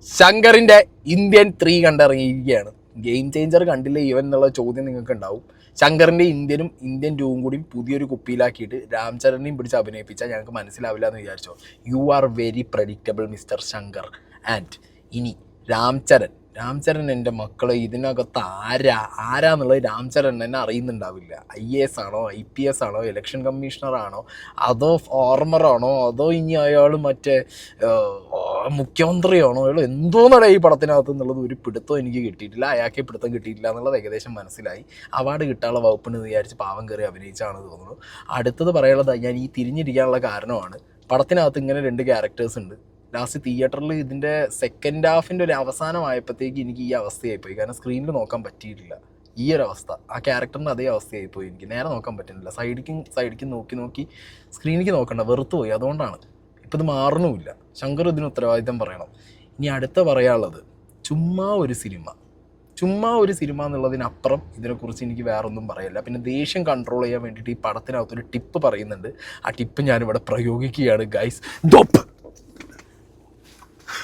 ശങ്കറിൻ്റെ Indian 3 കണ്ടിറങ്ങിയിരിക്കുകയാണ്. Game changer കണ്ടില്ല even എന്നുള്ള ചോദ്യം നിങ്ങൾക്ക് ഉണ്ടാവും. ശങ്കറിൻ്റെ ഇന്ത്യനും ഇന്ത്യൻ 2 കൂടി പുതിയൊരു കുപ്പിയിലാക്കിയിട്ട് രാം ചരണിനെയും പിടിച്ച് അഭിനയിപ്പിച്ചാൽ ഞങ്ങൾക്ക് മനസ്സിലാവില്ല എന്ന് വിചാരിച്ചോ. You are very predictable mister Shankar. And ഇനി രാം ചരൺ എൻ്റെ മക്കളെ ഇതിനകത്ത് ആരാന്നുള്ളത് രാം ചരൺ തന്നെ അറിയുന്നുണ്ടാവില്ല. IAS ആണോ IPS ആണോ ഇലക്ഷൻ കമ്മീഷണറാണോ അതോ ഫോർമറാണോ അതോ ഇനി അയാൾ മറ്റേ മുഖ്യമന്ത്രിയാണോ അയാൾ എന്തോന്നട ഈ പടത്തിനകത്ത് എന്നുള്ളത് ഒരു പിടുത്തം എനിക്ക് കിട്ടിയിട്ടില്ല. അയാൾക്ക് പിടുത്തം കിട്ടിയിട്ടില്ല എന്നുള്ളത് ഏകദേശം മനസ്സിലായി. അവാർഡ് കിട്ടാനുള്ള വകുപ്പിന് വിചാരിച്ച് പാവം കയറി അഭിനയിച്ചാണെന്ന് തോന്നുന്നു. അടുത്തത് പറയാനുള്ളത് ഞാൻ ഈ തിരിഞ്ഞിരിക്കാനുള്ള കാരണമാണ് പടത്തിനകത്ത് ഇങ്ങനെ 2 ക്യാരക്ടേഴ്സ് ഉണ്ട്. ലാസ്റ്റ് തിയേറ്ററിൽ ഇതിൻ്റെ സെക്കൻഡ് ഹാഫിൻ്റെ ഒരു അവസാനമായപ്പോഴത്തേക്ക് എനിക്ക് ഈ അവസ്ഥയായിപ്പോയി. കാരണം സ്ക്രീനിൽ നോക്കാൻ പറ്റിയിട്ടില്ല. ഈ ഒരു അവസ്ഥ ആ ക്യാരക്ടറിൻ്റെ അതേ അവസ്ഥയായിപ്പോയി. എനിക്ക് നേരെ നോക്കാൻ പറ്റുന്നില്ല. സൈഡിക്കും നോക്കി സ്ക്രീനിലേക്ക് നോക്കണ്ട, വെറുത്തു പോയി. അതുകൊണ്ടാണ് ഇപ്പം ഇത് മാറണമില്ല. ശങ്കർ ഇതിന് ഉത്തരവാദിത്തം പറയണം. ഇനി അടുത്ത പറയാനുള്ളത് ചുമ്മാ ഒരു സിനിമ എന്നുള്ളതിനപ്പുറം ഇതിനെക്കുറിച്ച് എനിക്ക് വേറൊന്നും പറയില്ല. പിന്നെ ദേഷ്യം കൺട്രോൾ ചെയ്യാൻ വേണ്ടിയിട്ട് ഈ പടത്തിനകത്തൊരു ടിപ്പ് പറയുന്നുണ്ട്. ആ ടിപ്പ് ഞാനിവിടെ പ്രയോഗിക്കുകയാണ് ഗൈസ്.